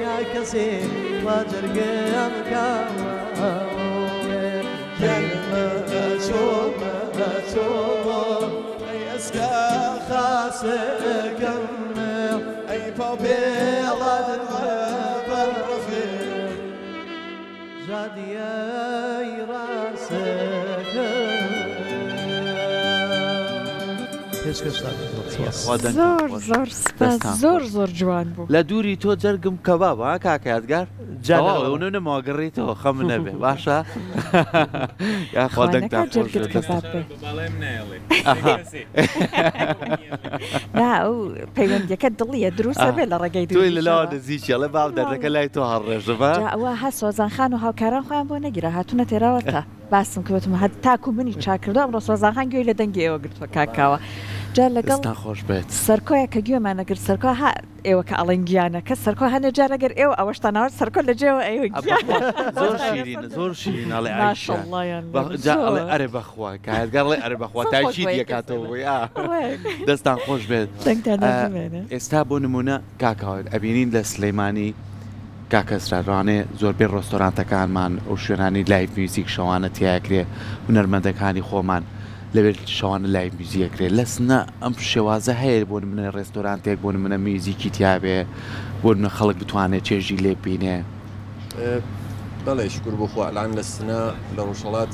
يا كسي واجرقم كاوى يا ما شو اي اسكا خاسكم اي فوبيلاد بالرفيق جادي اي راسكم زۆر زۆر جوان بوو لە دووری تۆ جەرگم کەباب ها کاکە یادگار ئەوە نەماگەڕێتەوە خەم نەبێ باشە یاخوا دەنگتان نا ئەو پەیوەندیەکە دڵیە دروستە بێ لە ڕێگەی توی لەلاوە نزیکیە لە باو دەردەکە لای تۆ هەڕێژەبە ئەوە هە سۆزانخان و هاوکاران خۆیان بۆ نەگیرە هاتوونە تێراوەتە باسم کردوتم هەر تاکو منی چاکردو ئەمڕۆ سۆزانخان گوێی لە دەنگی ئێوە گرتووە کاکاوە جا لەگەڵ خۆش بێت سەرکۆیە کە گوێمانەگرت سەرکۆ ها ئێوە کە ئەڵەنگیانە کە سەرکۆ هەنە جارەگەر ئێوە ئەوەشتاناوە سەرکۆ لە جێوە ئێوە زۆر شیرینە زۆر شیریناڵێ ئایشە ئەرێ بەخوا کایەتگەڕڵێ ئەرێ بەخوا تاچی دیەکاتەوە دەستان خۆش بێت ئێستا بۆ نمونە کاکاوە ئەبینین لە سلەیمانی کاکەسرارانێ زۆربەی ڕۆستۆرانتەکانمان ئەو شوێنانی لایڤ میوزیک شەوانە تیاکرێ هونەرمەندەکانی خۆمان لەبێت شەوانە لایڤ میوزیەکرێت لەسنە ئەم شێوازە هەیە بۆ منە ڕێستۆرانتێک بۆ منە میوزیکی تیاابێ بۆ منە خەڵک بتوانێت چێژی لێ بینێ بەڵێ شکر بخوا ئەلان لە سنە لە ڕۆژهڵات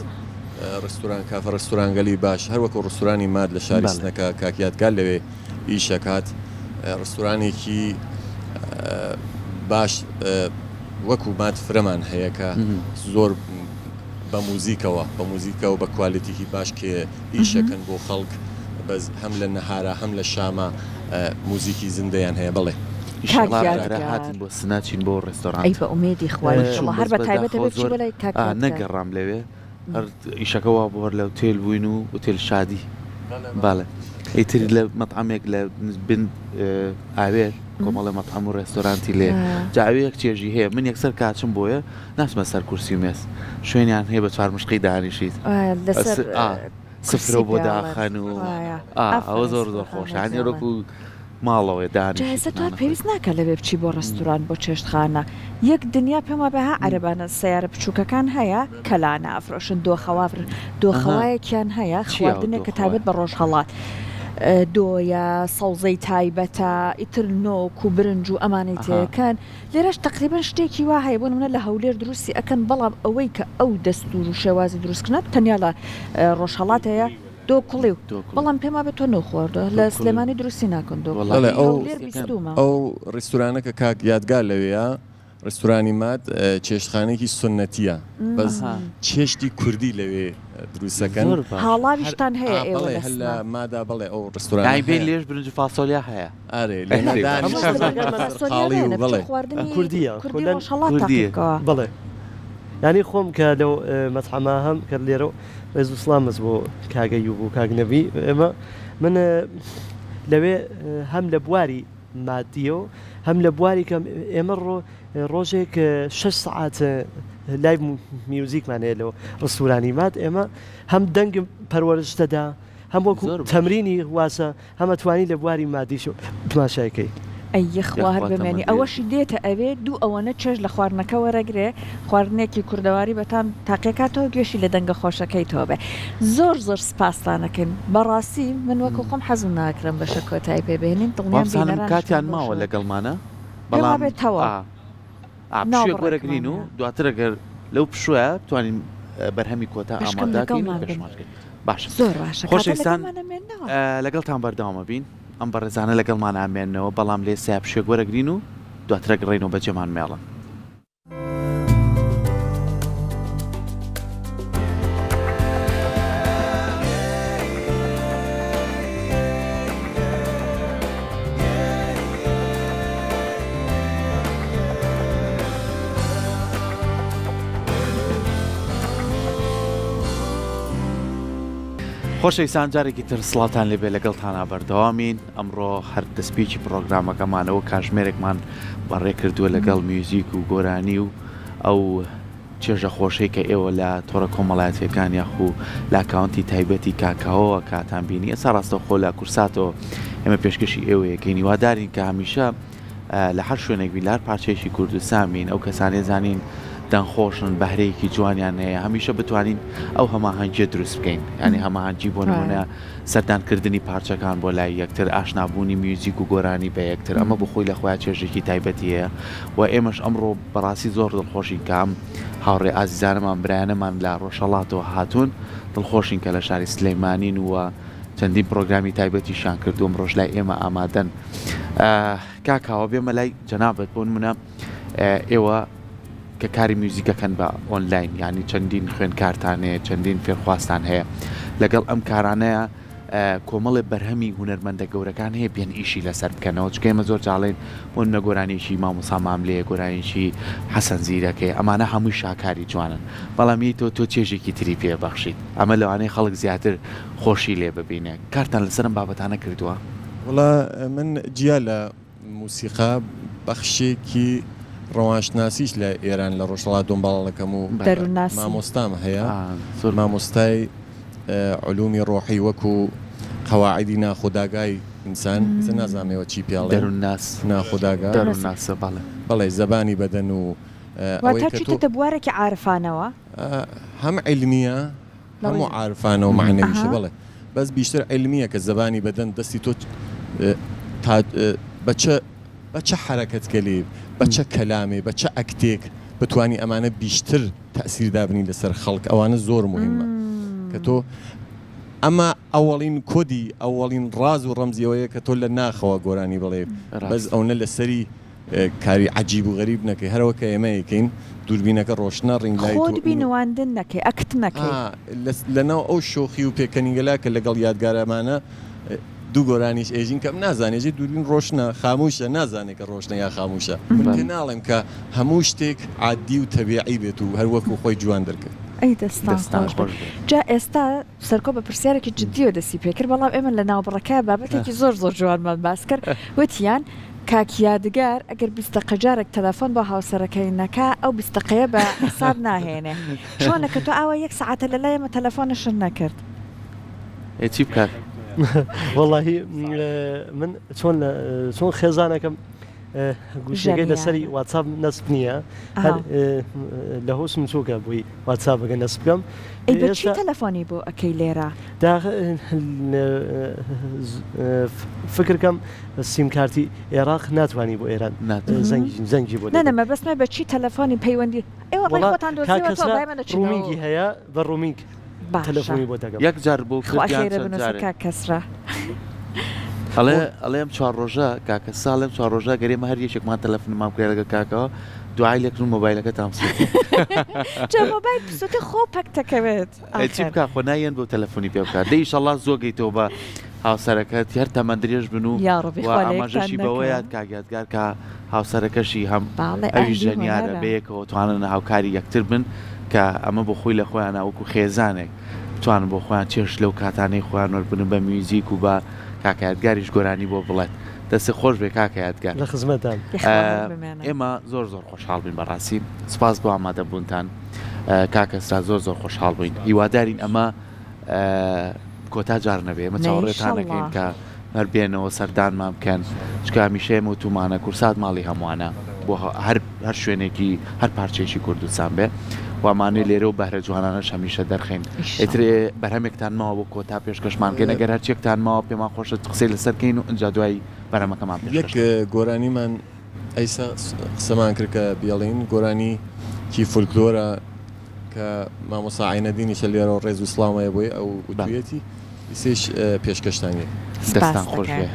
ڕستوران کافە ڕستورانگەلی باش هەروەکو ڕستورانی ماد لە شاری سنەکە کاکیاتگال لەوێ ئیشەکات ڕستورانێکی باش وەکو مات فرەمان هەیەکە زۆر بە موزیکەوە بە کوالیتیکی باش کێ ئیشەکەن بۆ خەڵک بەس هەم لە نەهارە هەم لە شامە موزیکی زیندەیان هەیە بڵێ هاتین بۆ سناچین بۆ ڕێستۆران ئەی بە ئومێدی خوای هەر بە تایبەتە بڵێ نەگەڕام لەوێ هەر ئیشەکەەوە بۆ هەر لە ئوتێل بووین و ئوتێل شادی باڵێ ئیتر لە مەطعامێک لە بن ئاوێر کۆمەڵە مەطعام و ڕێستۆرانتی لێ جاوەیەک چێژی هەیە من یەکسەر کاچم بۆیە ناچمە سەر کورسی مێس شوێنیان هەیە بە چوار مشقی دانیشیت سفرۆ بۆ داخەن و ئەوە زۆر زۆر خۆشانی ڕۆک و ماڵەوە دانی جایزە تو پێویست ناکە لەوێ بچی بۆ ڕستوران بۆ چێشتخانە یەک دنیا پێما بەها عەرەبانە سیارە بچووکەکان هەیە کەلانە ئەفرۆشن دۆخەوایەکیان هەیە خواردنێک کە تایبەت بە ڕۆژهەڵات دۆیە سەوزەی تایبەتە ئیتر نۆک و برنج و ئەمانەی تێەکەن لێرەش تقریبان شتێکی وا هەیە بۆ منە لە هەولێر دروستی ئەکەن بەڵام ئەوەی کە ئەو دەستور و شێوازی دروستکردن تەنیا لە ڕۆژهەڵات هەیە دۆ کوڵی و بەڵام پێما بێت تۆ نەخواردە لە سلێمانی دروستی ناکەن ئەو ڕێستورانەکە کاک یادگار لەوەیە ڕێستورانی مات چێشتخانێکی سنەتیە بەس چێشتی کوردی لەوێ دروستەکەن هاڵاویشتان هەیە هەر لە مادا بڵێ ئەو ڕێستورانی بێ لێش برنج فاسۆلیا هەیە ئارێ کوردیە بڵێ ینی خۆم کە لەو مەتحەما هەم کە لێرە ڕێز و سڵامز بۆ کاگەی و بۆ کاگنەبی ئێمە من لەوێ هەم لە بواری مادیە و هەم لە بواری کە ئێمە ڕۆژێک 6 ساعات لایڤ میوزیکمانەیە لەوە ڕستورانی مات ئێمە هەم دەنگ پەروەرشتەدا هەم وەکو تەمرینی واسە هەمە توانی لە بواری مادیش و تماشایەکەی ئەیخوا هەر بمێنی ئەوەشی دێتە ئەوێ دوو ئەوەنە چێژ لە خواردنەکە وەرەگرێ خواردنێکی کوردەواری بەتان تاقیەکاتەوە گوێشی لە دەنگە خۆشەکەی تۆ بێ زۆر سپاسانەکەن بەڕاستی من وەکو خۆم حەزم ناکرم بەشە کۆتایی پێبێنین دڵنیام کاتیان ماوە لەگەڵمانە بەڵام بێتەوە وەرەگرین و دواتر ئەگەر لەو پشوە توانین بەرهەمی کۆتا ئامادەکەین باش زۆر باشە خۆشەویستان لەگەڵتان بەردەوامە بین ئەم بەڕێزانە لەگەڵمان ئامێننەوە بەڵام لێ سایب شێک وەرەگرین و دواترە گەڕێنەوە بە جێمان مێڵن خۆشەویستان جارێکی تر سڵاتان لێبێ لەگەڵتانە بەردەوامین ئەمڕۆ هەر دەستپێکی پرۆگرامەکەمانەوە کاتژمێرێکمان بەڕێ کردووە لەگەڵ میوزیک و گۆرانی و ئەو چێژە خۆشەی کە ئێوە لە تۆڕە کۆمەڵایەتیەکان یاخو لە ئاکاونتی تایبەتی کاکاوەوە کاتان بینی ئێستا ڕاستەوخۆ لە کورساتەوە ئێمە پێشکەشی ئێوەیەکەین هیوادارین کە هەمیشە لە هەر شوێنێک بیلار پارچەیەکی کوردستان بین ئەو کەسانێ زانین دەنخۆشن بەهرەیەکی جوانیان هەیە هەمیشە بتوانین ئەو هەماهەنگیە دروست بکەین ینی هەماهەنگی بۆ نمونە سەردانکردنی پارچەکان بۆ لای یەکتر ئاشنابوونی میوزیک و گۆرانی بە یەکتر ئەمە بخۆی لە خۆیان چێژێکی تایبەتی هەیە و ئێمەش ئەمڕۆ بەڕاستی زۆر دڵخۆشین کام هاوڕێ ئازیزانەمان برایانەمان لە ڕۆژهەڵاتەوە هاتوون دڵخۆشین کە لە شاری سلەیمانین و چەندین پرۆگرامی تایبەتیشان کردو ئەمڕۆژ لای ئێمە ئامادەن کاکاوە بێمە لای جەنابەت بۆ نمونە ئێوە کە کاری میوزیکەکەن بە ئۆنلاین ینی چەندین خوێندکارتانەیە چەندین فێرخواستان هەیە لەگەڵ ئەم کارانەیە کۆمەڵێ بەرهەمی هونەرمەندە گەورەکان هەیە بێن ئیشی لەسەر بکەنەوە چکە ئێمە زۆر جاڵێن بۆ نە گۆرانیشی مامۆسا ماملەیە گۆرانیشی حەسەن زیرەکەی ئەمانە هەمووی شاکاری جوانن بەڵامی تۆ چێژێکی تری پێبەخشیت ئەمە لەوانەیە خەڵک زیاتر خۆشی لێ ببینێ کارتان لەسەرم بابەتانە کردووە وڵا من جیا لە موسیقا بەخشێکی ڕەوانشناسیش لە ئێران لە ڕۆژهەڵات دۆمباڵەکەم و مامۆستام هەیە زۆر مامۆستای علومی ڕۆحی وەکو قەواعیدی ناخوداگای ئینسان نازانێەوە چی پیاڵێ دەرونناس ناخوداگا دەرونناسە بەڵێ زەبانی بەدەن و واتە بوارێکی عارفانەوە هەم علمیە هەموو عارفانە و معنەویشە بڵێ بەس بیشتر علمیە کە زەبانی بەدەن دەستی تۆ بە چه حرەکەتکەلی بە چه کەلامێ بە چه ئەکتێک بتوانی ئەمانە بیشتر تەسیر دابنی لەسەر خەڵک ئەوانە زۆر مهمە کە تۆ ئەمە ئەوەڵین کۆدی ئەوەڵین ڕاز و ڕەمزیەوەیە کە تۆ لە ناخەوە گۆرانی بڵێ بەس ئەوە لەسەری کاری عجیب و غەریب نەکەی هەرەوە کە ئێمە یەکەین دووربینەکە ڕۆشنە ڕینگای بینوانندن نەکەی ئەکت نەکەی لەناو ئەو شۆخی و پێکەنیگەلا کە لەگەڵ یادگارەمانە دوو گۆرانیش ئێژین کەم نازانێژی دووربین ڕۆشنە خاموشە نازانێت کە ڕۆشنە یا خاموشە کە ناڵێم کە هەموو شتێک عادی و تەبیعی بێت و هەروەکو خۆی جوان دەرکرد ئەی دەستان جا ئێستا سەرکۆ بە پرسیارێکی جددیوە دەستی پێکرد بەڵام ئێمە لە ناوبڕەکە بابەتێکی زۆر جوانمان باس کرد وتیان کاکیادگار ئەگەر 20 قەجارێک تەلەفۆن بە هاوسەرەکەی نەکا ئەو 20 قەیە بە حساب ناهێنێ چۆنە کە تۆ ئاوە 1 ساعتە لە لایەمە تەلەفۆنشن نەکرد چی بکات والله من چۆن خێزانەکەم گوشەکەی لەسەری واتساب نەسب نییە لە هۆسم چووکە بووی واتسابەکە نەسب بکەم بەچی تەلەفۆنی بۆ ئەەکەی لێرە فکرکەم سیمکارتی عێراق ناتوانانی بۆ ئێران زەنگی بۆ نەنەمە بەسمە بەچی تەلەفۆنی پەیوەندی ڕومینگی هەیە بە ڕومینگ تەلەفۆنی بۆ دەگەم یەک جار بۆ کەسرە ئەڵێم 4 ڕۆژە کاکە ساڵم 4 ڕۆژە گەرێمە هەر یەکێکمان تەلەفۆنمان کرێ لەگە کاکەوە دوعای لێکردن مۆبایلەکە تامسێت مۆبایل پسوتە خۆ پەک دەکەوێت چی بکە خۆ نایەن بۆ تەلەفۆنی پێ بکات دەی ئیشەڵڵا زۆگەیتەوە بە هاوسەرەکەت هەر تەمەندرێژ بن و ئاماژەشی بەوەیات کاگاتگار کە هاوسەرەکەشی هەم ئەوی ژەنیارە بەیەکەوە توانن هاوکاری یەکتر بن کە ئەمە بۆ خۆی لە خۆیان ناوەکو خێزانێک بتوانن بۆ خۆیان چێش لەو کاتانەی خۆیان وەربن بە میوزیک و بە کاکایەتگاریش گۆرانی بۆ بڵێت دەستی خۆش بێ کاکایەتگار لە خزمەتان ئێمە زۆر خۆشحاڵ بین بەڕاستی سپاس بۆ ئامادەبوونتان کاکەسرا زۆر خۆشحاڵ بووین هیوادارین ئەمە کۆتا جار نەبێ ئمە چاوەڕێتانەکەین کە هەربێنەوە سەردانمان بکەن چکە هەمیشەیە وتومانە کورسات ماڵی هەمووانە بۆ هەر شوێنێکی هەر پارچێکی کوردستان بێ وامانێ لێرە و بەهرە جوانانەش هەمیشە دەرخین ئێترێ بەرهەمێکتان ماوە بۆ کۆتا پێشکەشمانکە نەگەر هەرچێکتان ماوە پێمان خۆشە قسەی لەسەرکەین و ئەنجا دوای بەرهەمەکەمان یەک گۆرانیمان ئەیسا قسەمان کرد کە بیاڵین گۆرانی کی فولکلۆرە کە مامۆستا عینەدینیشە لێرە ڕێز و سڵامەیە بۆی ئەو دوێتی سێش پێشکەشتانی دەستان خۆش بێ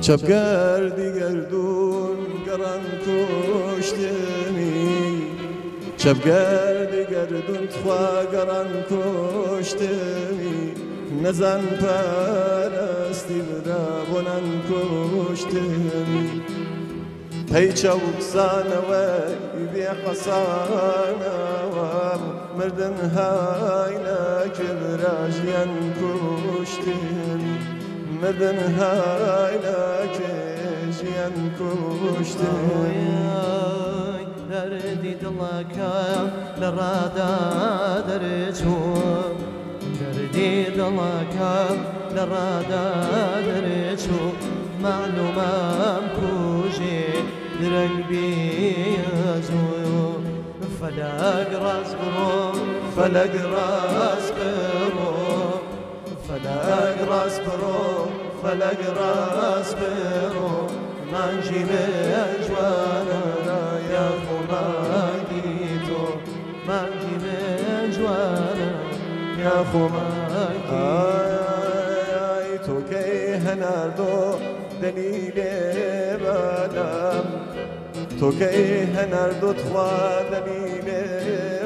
چەپگەردی گەردون گەڕان کوشتمی چەپگەردی گەردون تخوا گەڕان کوشتمی نەزان پەرستی برا بۆنان کوشتمی پەیچە و قسانەوەی بێ حەسانەوە مردن های نەکرا ژیان کوشتمی مردن های نەکێژیان کوشتمی دەردی دڵەکەم لە ڕادا دەرچوو دەردی دڵەکەم لە ڕادا دەرچوو معلومەم کوژێ درەنگ بێزوو فەلەک ڕاست بڕۆ فەلەک ڕاست بڕۆ فەلەک ڕاست بڕۆ فەلەک ڕاست بڕۆ مانجی من جوانە یا خۆماگی تۆ مانجی من جوانە یا خۆماگی تۆکەی هەناردۆ دەلیلێ بەلام تۆکەی هەناردۆ تخوا دەلیلێ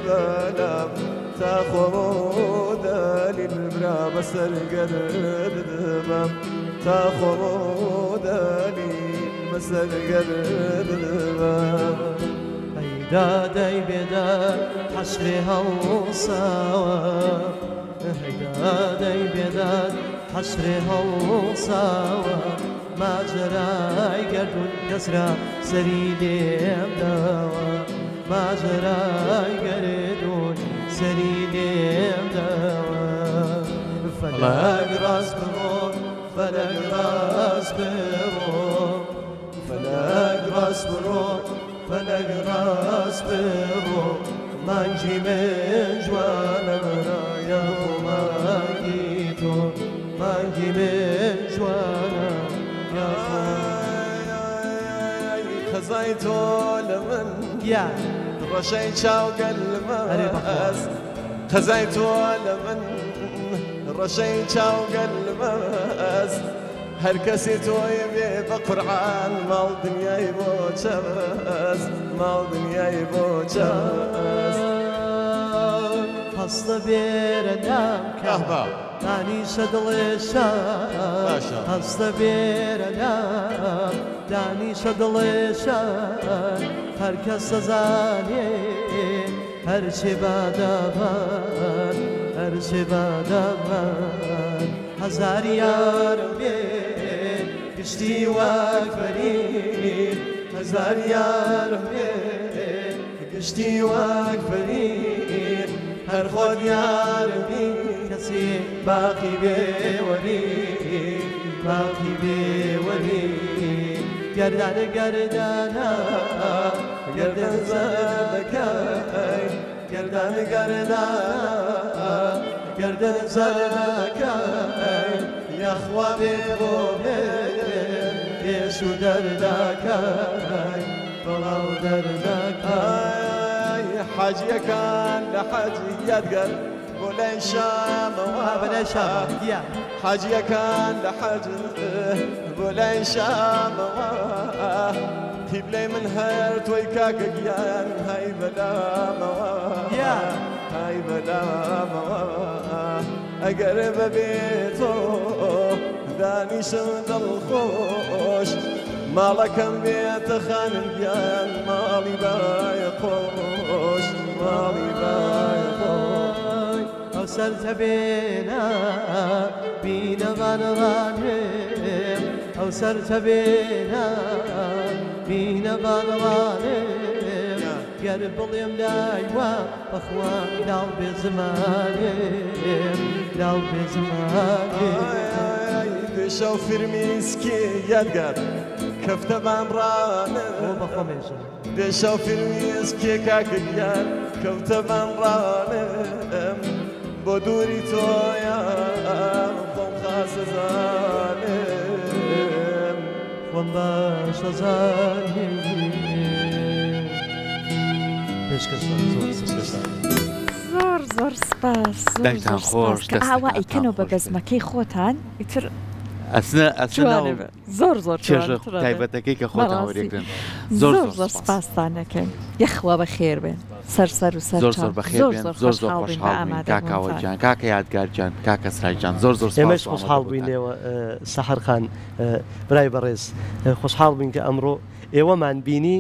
بەلام تا خۆمۆ دەلیل برا بەسەر گەردمەم تا خۆمۆ دەلیل بەسەر گەردمەم هەیدادەی بێدار حەشرێ هەڵساوە هەیدادەی بێدار حەشرێ هەڵساوە ماجرای گەردون کەسرا سەری لێم داوە ماجرای گەردون سەری لێم داوە فەلەک ڕاست بڕۆ فەلەک ڕاست بڕۆ فەلەک ڕاست بڕۆ فەلەک ڕاست بڕۆ مانجی من جوانە برایە خۆماگی تۆ مانجی من جوانە یا خەزای تۆ لە من ڕەشەی چاوگەل مەس خەزای تۆ لە من ڕەشەی چاوگەل مەس هەر کەسی تۆی بێ بە قورعان ماڵ دنیای بۆ چەبەس ماڵ دنیای بۆ چەبەس هەستە بێرە نامکە دانیشە دڵێشان هەستە بێرە نام دانیشە دڵێشان هەر کەس دەزانێ هەرچێ بادەبان هەرچێ بادەبان هەزاری یارم بێ گشتی وەک فەرید هەزار یارم بێ گشتی وەک فەرید هەر خۆت یارمی کەسی باقی بێوەری باقی بێوەری گەردانە گەردانە گەردەن زەردەکەی گەردانە گەردانە گەردەن زەردەکەی یاخوا بێ بۆ بێ پێش و دەردەکەی بەڵاو دەردەکەی حاجیەکان لە حەجیەتگەر بۆ لای شامەوە بەلای شام حاجیەکان لە حەج بۆ لای شامەوە قیبلەی من هەر تۆی کاکە گیان هەی بەلامەوە هەی بەلامەوە ئەگەر بەبێ تۆ دانیشم دڵخۆش ماڵەکەم بێتە خانم گیان ماڵی بایە خۆش ماڵی بایە خۆش ئەو سەرتە بێنە بینە بانەڕانێم ئەو سەرتە بێنە بینە بانەڕانێم گەر بڵێم لایوە بەخوا لاو بێ زمانێم لاو بێ زمانێم پێشە و فرمیسکی یادگار کەفتە بامڕانە پێشە و فرمیسکی کاکەگیان کەوتە بامڕانم بۆ دووری تۆیان خۆم خاسە زانم خۆم باشە زانم زۆر سپاس دایتان خۆش ئاوا ئەیکەنەوە بە بەزمەکەی خۆتان ئیتر زۆر تایبەتەکەی کە خۆتان وەرێگرن زۆر سپاسانەکەن یەخوا بەخێر بێن سەرسەر و سەر زۆر بەخێر بێن زۆر خۆشحاڵ بین کاکاوەجان کاکە یادگارجان کاکە سرایجان زۆر ئێمەش خۆشحاڵ بووینەوە سەحەرخان برای بەڕێز خۆشحاڵ بووین کە ئەمڕۆ ئێوەمان بینی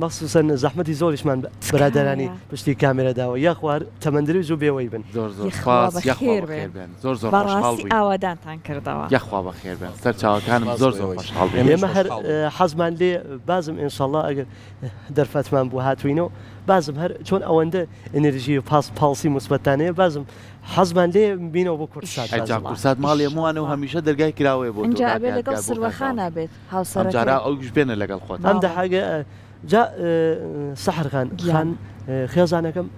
مەخصوسەن زەحمەتی زۆریشمان برادەرانی پشتی کامێرەداوە یاخوار تەمەندری زوو بێوەی بن زۆر خۆشحاڵ بووین ئاوادانتان کردەوە یەخوا بەخێر بێن سەر چاوەکانم زۆر خۆشحاڵ بێن ئێمە هەر حەزمان لێ بازم ئینشاءڵڵا ئەگەر دەرفەتمان بوو هاتووینەوە بازم هەر چۆن ئەوەندە ئەنرژی و پاڵسی مثبەتانەیە بازم حەزمان لێ بینەوە بۆ کورسات ماڵی هەمووانە و هەمیشە دەرگای کراوەیە بۆ ئەنجا ئەبێ لەگەڵ سروەخانە بێت هاوسەرجارا ئەوش بێنە لەگەڵ خۆت ئەم دەحاگە جا سەحرخان خان خێزانەکەم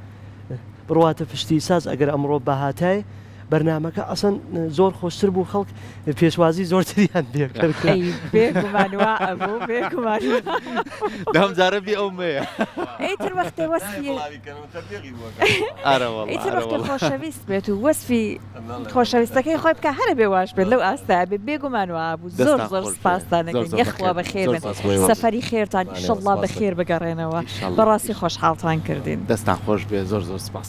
بڕواتە پشتی ساز ئەگەر ئەمڕۆ بەهاتای بەرنامەکە ئەسەن زۆر خۆشتر بوو خەڵک پێشوازی زۆرتریان دامجارە بێ ئەو مەیە ئیتر وەختێ وەسفی خۆشەویست بێت و وەسفی خۆشەویستەکەی خۆی بکە هەرە بێ واش بێت لەو ئاستا بێ بێگومانەوە بوو زۆر سپاسدانەکەن یەخوا بەخێر بن سەفەری خێرتان ئینشەڵڵا بەخێر بگەڕێنەوە بەڕاستی خۆشحاڵتان کردین دەستان خۆش بێ زۆر سپاس.